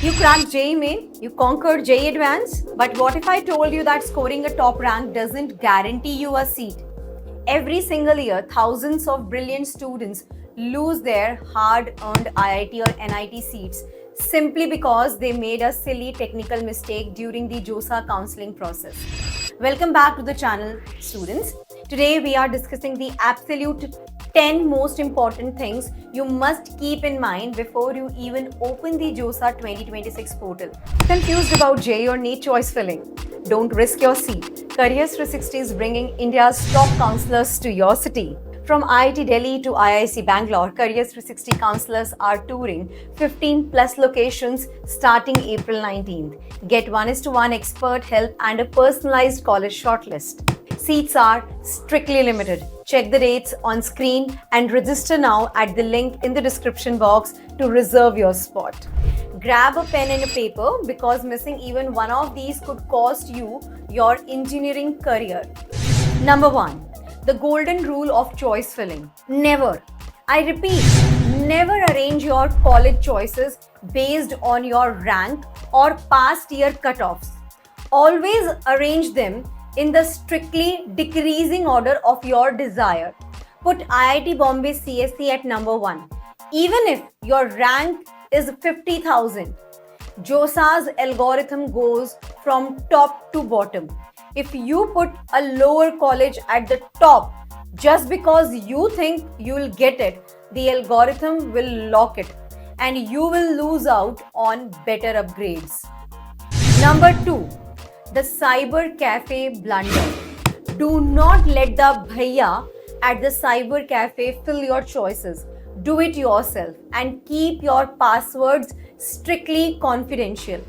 You cracked JEE Main, you conquered JEE Advance, but what if I told you that scoring a top rank doesn't guarantee you a seat? Every single year, thousands of brilliant students lose their hard-earned IIT or NIT seats simply because they made a silly technical mistake during the JOSA counseling process. Welcome back to the channel, students. Today we are discussing the absolute 10 most important things you must keep in mind before you even open the JOSA 2026 portal. Confused about JEE or NEET choice filling? Don't risk your seat. Careers 360 is bringing India's top counselors to your city. From IIT Delhi to IIC Bangalore, Careers 360 counselors are touring 15 plus locations starting April 19th. Get 1:1 expert help and a personalized college shortlist. Seats are strictly limited. Check the dates on screen and register now at the link in the description box to reserve your spot. Grab a pen and a paper because missing even one of these could cost you your engineering career. Number 1. The golden rule of choice filling. Never, I repeat, never arrange your college choices based on your rank or past year cutoffs. Always arrange them in the strictly decreasing order of your desire. Put IIT Bombay CSE at number 1. Even if your rank is 50,000, JOSA's algorithm goes from top to bottom. If you put a lower college at the top just because you think you will get it, the algorithm will lock it and you will lose out on better upgrades. Number 2. The cyber cafe blunder. Do not let the bhaiya at the cyber cafe fill your choices. Do it yourself and keep your passwords strictly confidential.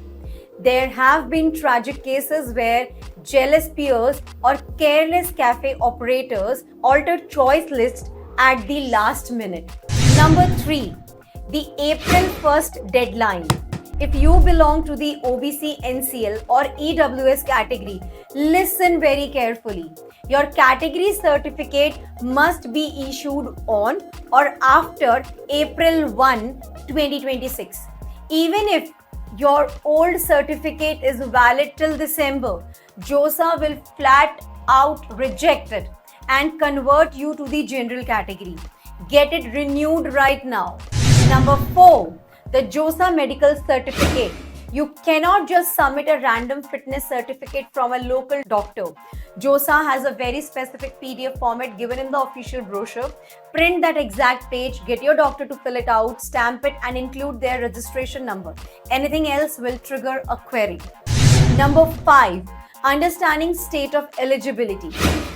There have been tragic cases where jealous peers or careless cafe operators altered choice lists at the last minute. Number 3. The April 1st deadline. If you belong to the OBC, NCL or EWS category, listen very carefully. Your category certificate must be issued on or after April 1, 2026. Even if your old certificate is valid till December, JOSA will flat out reject it and convert you to the general category. Get it renewed right now. Number 4. The JOSA medical certificate. You cannot just submit a random fitness certificate from a local doctor. JOSA has a very specific PDF format given in the official brochure. Print that exact page, get your doctor to fill it out, stamp it and include their registration number. Anything else will trigger a query. Number 5. Understanding state of eligibility.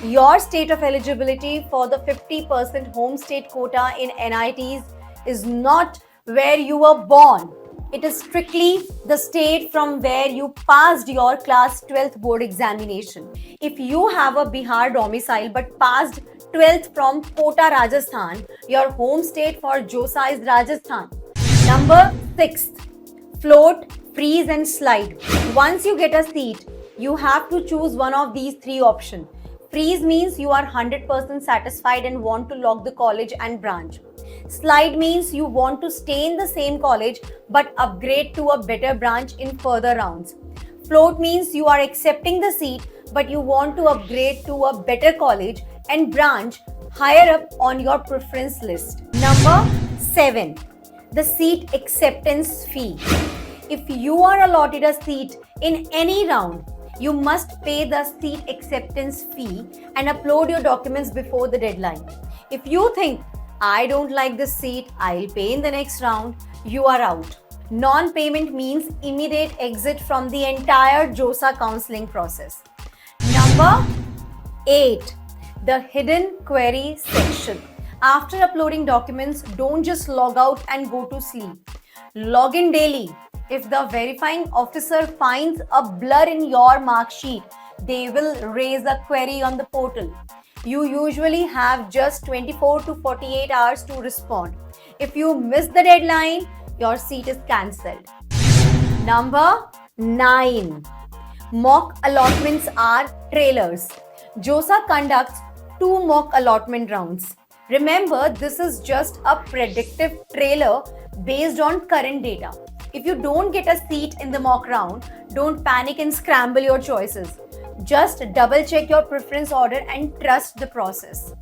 Your state of eligibility for the 50% home state quota in NITs is not where you were born. It is strictly the state from where you passed your class 12th board examination. If you have a Bihar domicile but passed 12th from Kota, Rajasthan, your home state for JOSA is Rajasthan. Number 6. Float, freeze and slide. Once you get a seat, you have to choose one of these 3 options. Freeze means you are 100% satisfied and want to lock the college and branch. Slide means you want to stay in the same college but upgrade to a better branch in further rounds. Float means you are accepting the seat but you want to upgrade to a better college and branch higher up on your preference list. Number 7. The seat acceptance fee. If you are allotted a seat in any round, you must pay the seat acceptance fee and upload your documents before the deadline. If you think, I don't like this seat, I'll pay in the next round, you are out. Non-payment means immediate exit from the entire JOSA counseling process. Number 8. The hidden query section. After uploading documents, don't just log out and go to sleep. Log in daily. If the verifying officer finds a blur in your mark sheet, they will raise a query on the portal. You usually have just 24 to 48 hours to respond. If you miss the deadline, your seat is cancelled. Number 9. Mock allotments are trailers. JOSA conducts 2 mock allotment rounds. Remember, this is just a predictive trailer based on current data. If you don't get a seat in the mock round, don't panic and scramble your choices. Just double check your preference order and trust the process.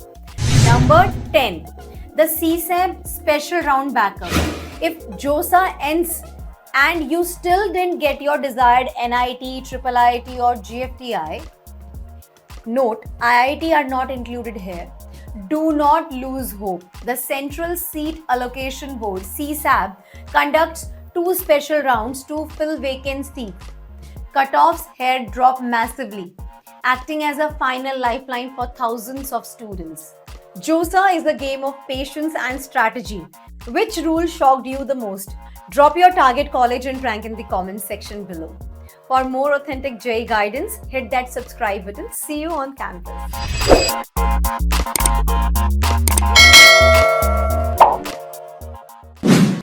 Number 10. The CSAB Special Round Backup. If JOSA ends and you still didn't get your desired NIT, IIIT or GFTI, note, IIT are not included here. Do not lose hope. The Central Seat Allocation Board, CSAB, conducts 2 special rounds to fill vacant seats. Cutoffs here drop massively, acting as a final lifeline for thousands of students. JOSA is a game of patience and strategy. Which rule shocked you the most? Drop your target college and rank in the comments section below. For more authentic JEE guidance, hit that subscribe button. See you on campus.